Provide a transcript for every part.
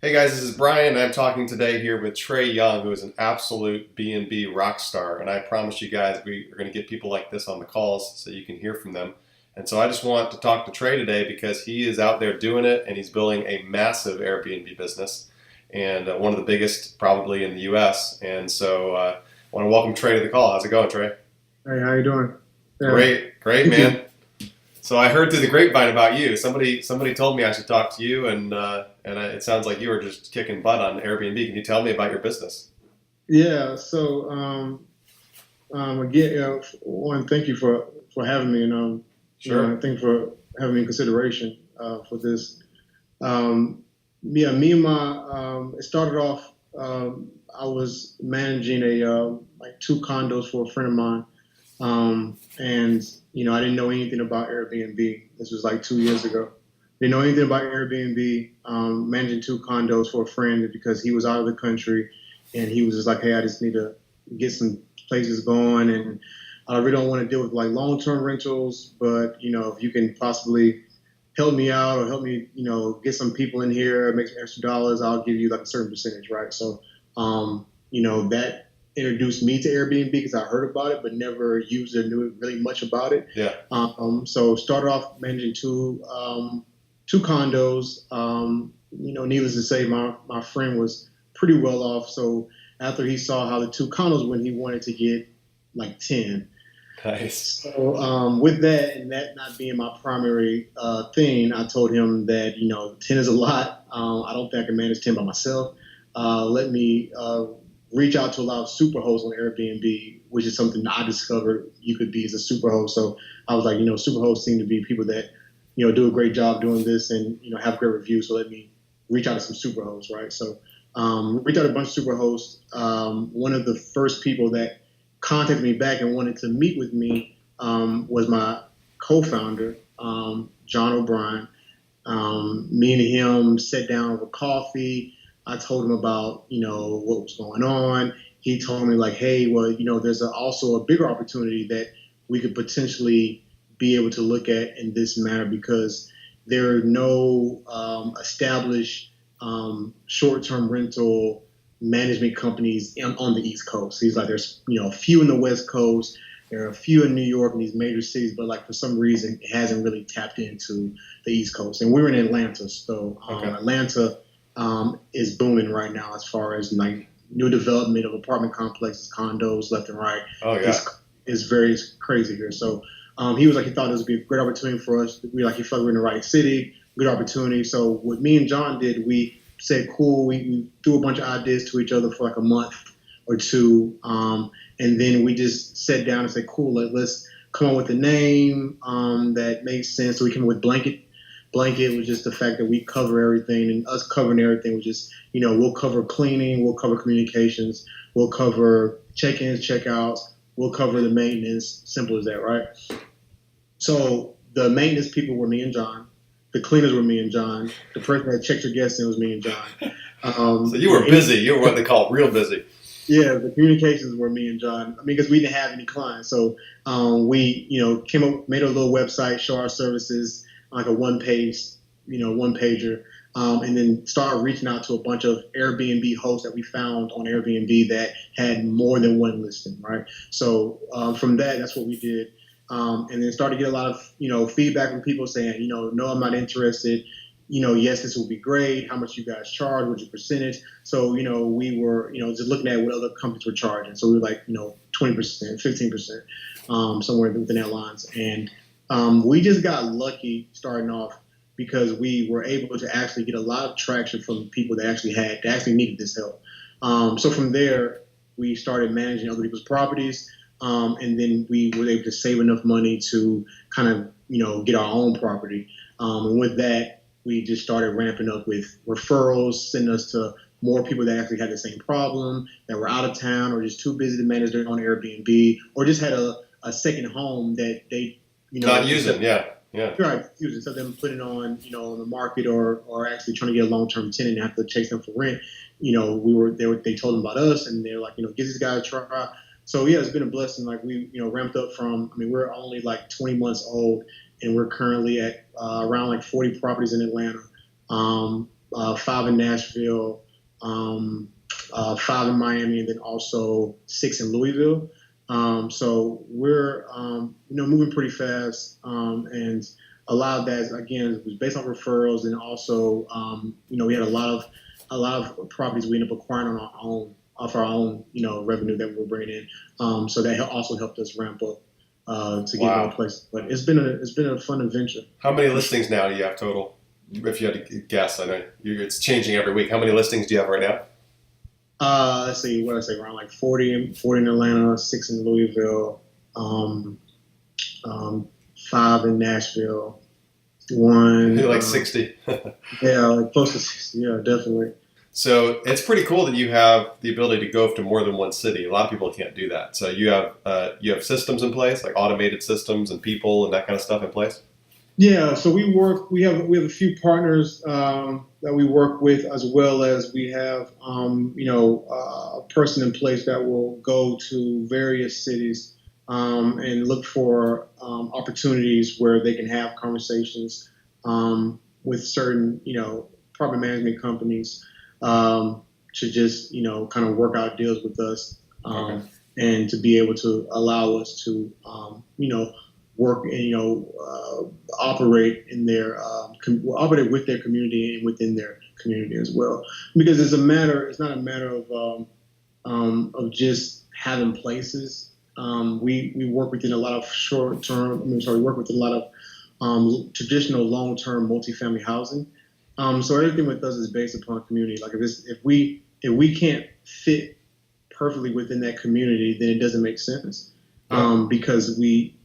Hey guys, this is Brian. I'm talking today here with Trey Young, who is an absolute B&B rock star. And I promise you guys, we are going to get people like this on the calls so you can hear from them. And so I just want to talk to Trey today because he is out there doing it and he's building a massive Airbnb business and one of the biggest probably in the U.S. And so I want to welcome Trey to the call. How's it going, Trey? Hey, how you doing? Yeah, Great, thank you. man. So I heard through the grapevine about you. Somebody told me I should talk to you, it sounds like you were just kicking butt on Airbnb. Can you tell me about your business? Yeah, so again, one, thank you for having me, and Sure. thank you for having me in consideration for this. Yeah, me and it started off. I was managing like two condos for a friend of mine, and I didn't know anything about Airbnb. This was like 2 years ago. Didn't know anything about Airbnb. Managing two condos for a friend because he was out of the country, and he was just like, "Hey, I just need to get some places going, and I really don't want to deal with like long-term rentals, but if you can possibly help me out or help me, get some people in here, make some extra dollars, I'll give you like a certain percentage, right?" So, that introduced me to Airbnb because I heard about it, but never used it, knew really much about it. Yeah. So started off managing two condos. Needless to say, my friend was pretty well off. So after he saw how the two condos went, he wanted to get like 10. Nice. So with that and that not being my primary thing, I told him that 10 is a lot. I don't think I can manage 10 by myself. Let me reach out to a lot of super hosts on Airbnb, which is something that I discovered you could be as a super host. So I was like, super hosts seem to be people that do a great job doing this and have great reviews. So let me reach out to some super hosts, right? So reach out to a bunch of super hosts. One of the first people that contacted me back and wanted to meet with me was my co-founder, John O'Brien. Me and him sat down over coffee. I told him about what was going on. He told me like, hey, well, there's also a bigger opportunity that we could potentially be able to look at in this manner because there are no established short-term rental management companies on the East Coast. He's like, there's a few in the West Coast, there are a few in New York and these major cities, but like for some reason it hasn't really tapped into the East Coast. And we're in Atlanta, so Okay. Atlanta is booming right now as far as like new development of apartment complexes, condos left and right. Oh yeah. Is very crazy here. So he was like he thought this would be a great opportunity for us. He felt we were in the right city, good opportunity. So what me and John did, we said, cool. We threw a bunch of ideas to each other for like a month or two, and then we just sat down and said, cool. Let's come up with a name that makes sense. So we came up with Blanket. Blanket was just the fact that we cover everything, and us covering everything was just, we'll cover cleaning, we'll cover communications, we'll cover check-ins, check-outs, we'll cover the maintenance. Simple as that, right? So the maintenance people were me and John. The cleaners were me and John. The person that checked your guests in was me and John. So you were busy. You were what they call real busy. Yeah, the communications were me and John. I mean, because we didn't have any clients, so we, came up, made a little website, show our services, like a one pager, and then started reaching out to a bunch of Airbnb hosts that we found on Airbnb that had more than one listing, right? So from that's what we did. And then started to get a lot of feedback from people saying, no, I'm not interested. Yes, this would be great. How much you guys charge? What's your percentage? So we were just looking at what other companies were charging. So we were like 20%, 15%, somewhere within that lines. And we just got lucky starting off because we were able to actually get a lot of traction from people that actually needed this help. So from there, we started managing other people's properties. And then we were able to save enough money to kind of, get our own property. And with that, we just started ramping up with referrals, sending us to more people that actually had the same problem, that were out of town or just too busy to manage their own Airbnb, or just had a second home that they, Not using. Yeah. Yeah. right, using. So them putting on, on the market or actually trying to get a long-term tenant and have to chase them for rent. They told them about us and they're like, give this guy a try. So yeah, it's been a blessing. Like we, ramped up from. I mean, we're only like 20 months old, and we're currently at around like 40 properties in Atlanta. 5 in Nashville, 5 in Miami, and then also 6 in Louisville. So we're moving pretty fast, and a lot of that again was based on referrals, and also we had a lot of properties we ended up acquiring on our own, off our own revenue that we're bringing in. So that also helped us ramp up to get more places. But it's been a fun adventure. How many listings now do you have total? If you had to guess, I know it's changing every week. How many listings do you have right now? Let's see, what I say, around like 40 in Atlanta, 6 in Louisville, 5 in Nashville, 1. Like 60. Yeah, like close to 60. Yeah, definitely. So it's pretty cool that you have the ability to go to more than one city. A lot of people can't do that. So you have systems in place, like automated systems and people and that kind of stuff in place. Yeah, so we have a few partners that we work with, as well as we have a person in place that will go to various cities and look for opportunities where they can have conversations with certain property management companies to just kind of work out deals with us and to be able to allow us to work and operate in their operate with their community and within their community as well. Because it's not a matter of just having places. We work within a lot of we work within a lot of traditional long-term multifamily housing. So everything with us is based upon community. Like if we can't fit perfectly within that community, then it doesn't make sense. Because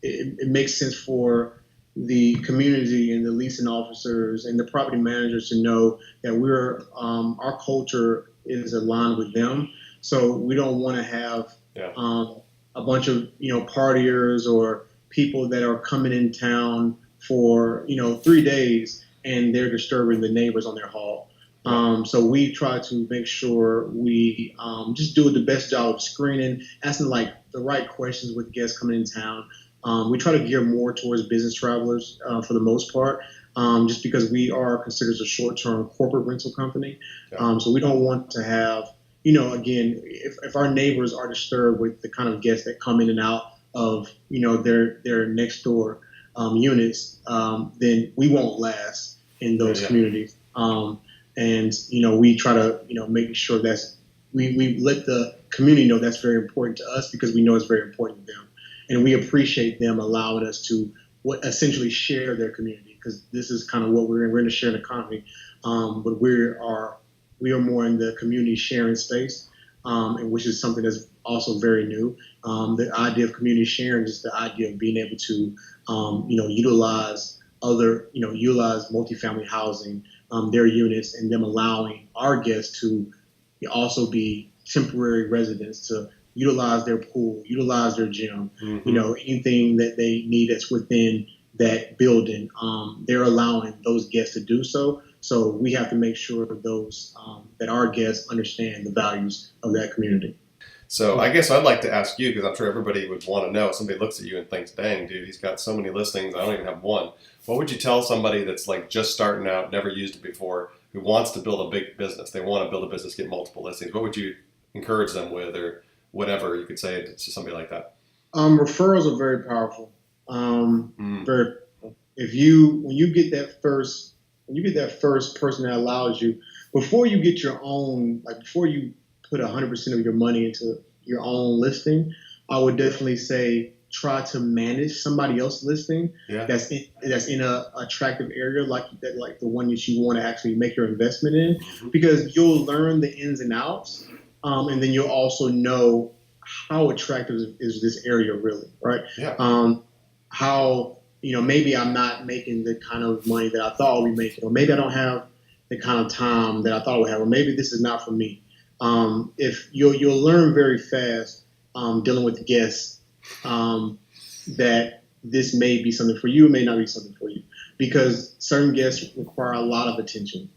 it makes sense for the community and the leasing officers and the property managers to know that our culture is aligned with them. So we don't want to have a bunch of partiers or people that are coming in town for 3 days and they're disturbing the neighbors on their haul. So we try to make sure we just do the best job of screening, asking like the right questions with guests coming in town. We try to gear more towards business travelers for the most part, just because we are considered a short-term corporate rental company. So we don't want to have, again, if our neighbors are disturbed with the kind of guests that come in and out of, their next door units, then we won't last in those communities. And we try to make sure we let the community know that's very important to us, because we know it's very important to them, and we appreciate them allowing us to essentially share their community, because this is kind of what we're in a shared economy, but we are more in the community sharing space, and which is something that's also very new. The idea of community sharing is the idea of being able to utilize multifamily housing, their units, and them allowing our guests to also be temporary residents to utilize their pool, utilize their gym, anything that they need that's within that building. They're allowing those guests to do so. So we have to make sure that our guests understand the values of that community. So I guess I'd like to ask you, because I'm sure everybody would want to know. Somebody looks at you and thinks, dang, dude, he's got so many listings. I don't even have one. What would you tell somebody that's like just starting out, never used it before, who wants to build a big business? They want to build a business, get multiple listings. What would you encourage them with, or whatever you could say to somebody like that? Referrals are very powerful. Very. When you get that first person that allows you, before you get your own, like before you put 100% of your money into your own listing, I would definitely say try to manage somebody else's listing that's in a attractive area like the one that you want to actually make your investment in, because you'll learn the ins and outs, and then you'll also know how attractive is this area really, right? How maybe I'm not making the kind of money that I thought I'd be making, or maybe I don't have the kind of time that I thought I would have, or maybe this is not for me. If you'll learn very fast dealing with guests that this may be something for you, it may not be something for you, because certain guests require a lot of attention,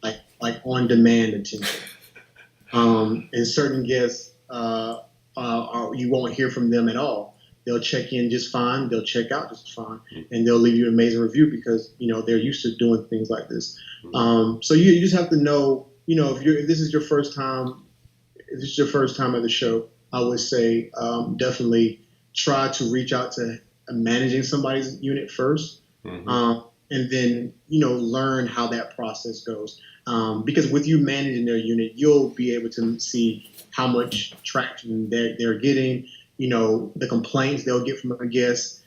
like on demand attention, and certain guests you won't hear from them at all. they'll check in just fine, they'll check out just fine, and they'll leave you an amazing review because they're used to doing things like this. So you just have to know, if this is your first time, if this is your first time at the show, I would say definitely try to reach out to managing somebody's unit first, and then learn how that process goes. Because with you managing their unit, you'll be able to see how much traction they're getting, the complaints they'll get from a guest,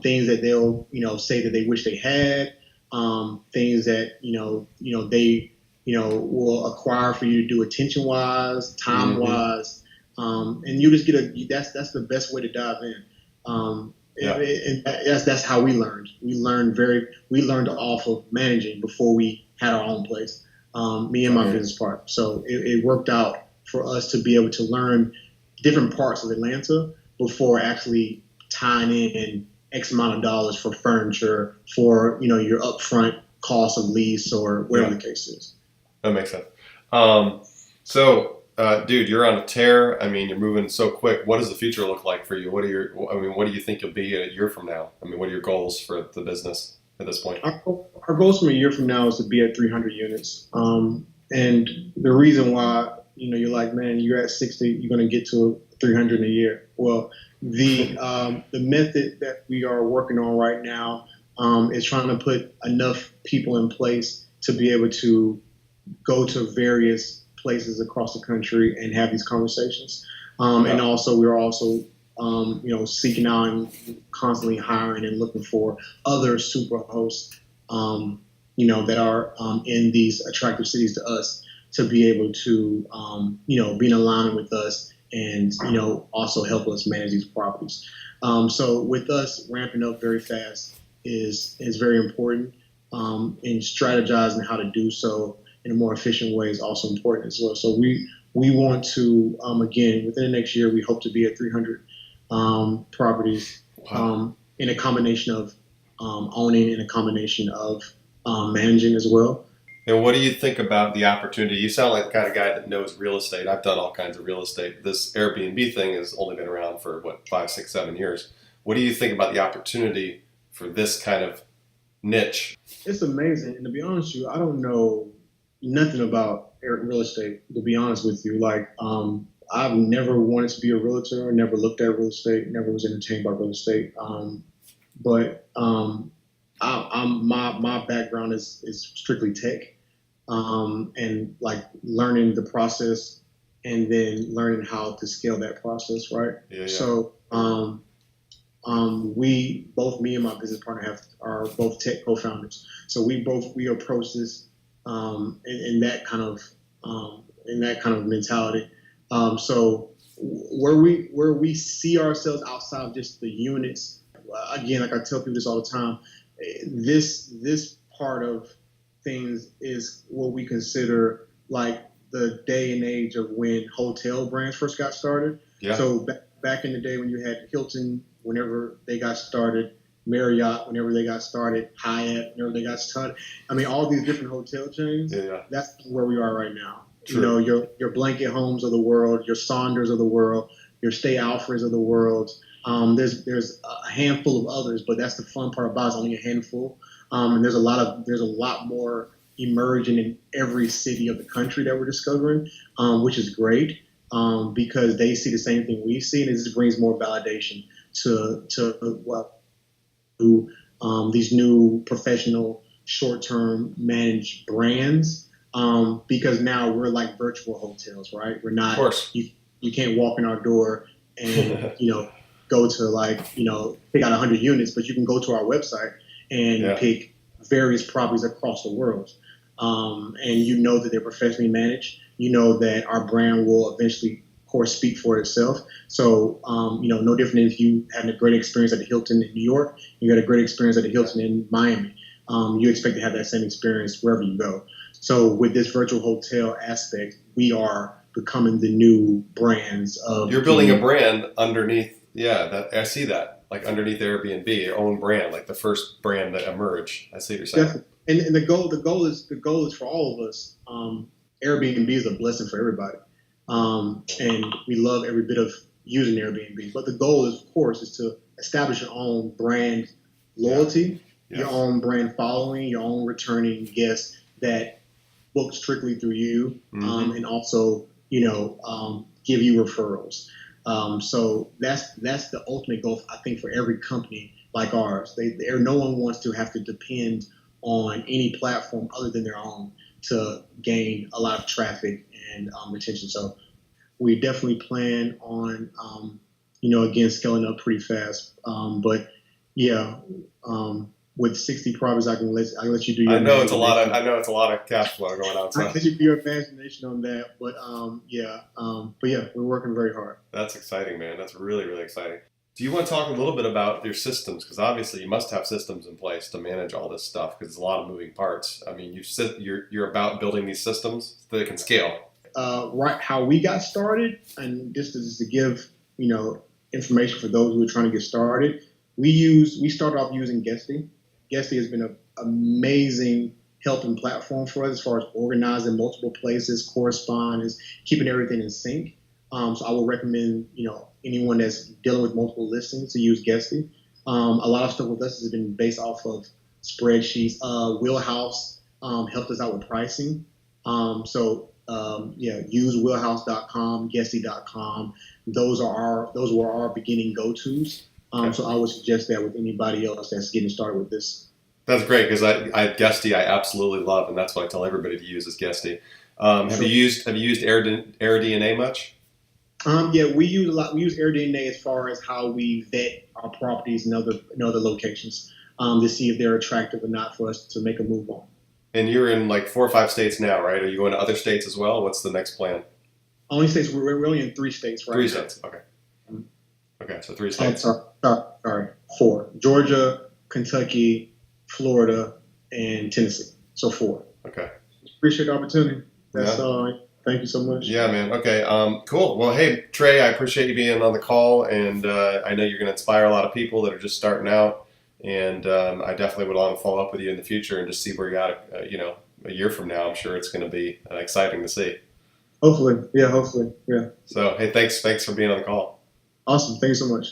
things that they'll, say that they wish they had, things that, they, will acquire for you to do attention-wise, time-wise, and you just get that's the best way to dive in. And that's how we learned. We learned off of managing before we had our own place. Me and my business partner. So it worked out for us to be able to learn different parts of Atlanta before actually tying in X amount of dollars for furniture, for your upfront cost of lease or whatever the case is. That makes sense. Dude, you're on a tear. I mean, you're moving so quick. What does the future look like for you? What do you think you'll be a year from now? I mean, what are your goals for the business at this point? Our goals from a year from now is to be at 300 units. And the reason why, you're like, man, you're at 60, you're going to get to 300 in a year. Well, the method that we are working on right now is trying to put enough people in place to be able to go to various places across the country and have these conversations. And also, we're also, seeking out and constantly hiring and looking for other super hosts, that are in these attractive cities to us to be able to, be in alignment with us and, also help us manage these properties. So with us ramping up very fast is very important, and strategizing how to do so in a more efficient way is also important as well. So we want to, again, within the next year, we hope to be at 300 properties in a combination of owning and a combination of managing as well. And what do you think about the opportunity? You sound like the kind of guy that knows real estate. I've done all kinds of real estate. This Airbnb thing has only been around for, 5, 6, 7 years. What do you think about the opportunity for this kind of niche? It's amazing. And to be honest with you, I don't know nothing about real estate, to be honest with you. Like, I've never wanted to be a realtor, never looked at real estate, never was entertained by real estate. But my background is strictly tech, and like learning the process and then learning how to scale that process, right? Yeah. So me and my business partner are both tech co-founders. So we approach this in that kind of mentality. So where we see ourselves outside of just the units, again, like I tell people this all the time, this part of things is what we consider like the day and age of when hotel brands first got started. Yeah. So back in the day when you had Hilton, whenever they got started, Marriott, whenever they got started, Hyatt, whenever they got started. I mean, all these different hotel chains. Yeah. That's where we are right now. True. Your Blanket Homes of the world, your Saunders of the world, your Stay Alfreds of the world. There's a handful of others, but that's the fun part about it, it's only a handful. And there's a lot more emerging in every city of the country that we're discovering, which is great, because they see the same thing we see, and it just brings more validation to these new professional short-term managed brands, because now we're like virtual hotels, right? We're not. Of course. You can't walk in our door and go to pick out 100 units, but you can go to our website and pick various properties across the world, and that they're professionally managed. That our brand will eventually, of course, speak for itself. So, no different than if you had a great experience at the Hilton in New York, you got a great experience at the Hilton in Miami. You expect to have that same experience wherever you go. So with this virtual hotel aspect, we are becoming the new brands of. You're building a brand underneath. Yeah, that I see that, like underneath Airbnb, your own brand, like the first brand that emerged. I see what you're saying. Definitely. And the goal is for all of us. Airbnb is a blessing for everybody. And we love every bit of using Airbnb. But the goal is, of course, is to establish your own brand loyalty, Yes. your own brand following, your own returning guests that book strictly through you, and also, give you referrals. So that's the ultimate goal, I think, for every company like ours. No one wants to have to depend on any platform other than their own to gain a lot of traffic and retention. So we definitely plan on, again, scaling up pretty fast. But yeah, with 60 properties, I can let you do your. I know it's a lot of cash flow going on. So. I let you do your imagination on that, but we're working very hard. That's exciting, man. That's really, really exciting. Do you want to talk a little bit about your systems? Because obviously you must have systems in place to manage all this stuff because it's a lot of moving parts. I mean, you're about building these systems so they can scale. Right, how we got started, and this is to give information for those who are trying to get started. We started off using Guesty. Guesty has been an amazing helping platform for us as far as organizing multiple places, correspondence, keeping everything in sync. So I would recommend anyone that's dealing with multiple listings to use Guesty. A lot of stuff with us has been based off of spreadsheets. Wheelhouse helped us out with pricing. Use wheelhouse.com, Guesty.com. Those were our beginning go-tos. So I would suggest that with anybody else that's getting started with this. That's great because Guesty I absolutely love, and that's what I tell everybody to use is Guesty. Have you used AirDNA much? We use a lot. We use AirDNA as far as how we vet our properties in other locations to see if they're attractive or not for us to make a move on. And you're in like 4 or 5 states now, right? Are you going to other states as well? What's the next plan? Only states. We're only in 3 states right now. 3 states. Okay. Okay, so 3 states. Sorry, 4: Georgia, Kentucky, Florida, and Tennessee. So 4. Okay. Appreciate the opportunity. That's thank you so much. Yeah, man. Okay. Cool. Well, hey, Trey, I appreciate you being on the call, and I know you're going to inspire a lot of people that are just starting out, and I definitely would want to follow up with you in the future and just see where you're at. A year from now, I'm sure it's going to be exciting to see. Hopefully, yeah. So, hey, thanks for being on the call. Awesome. Thank you so much.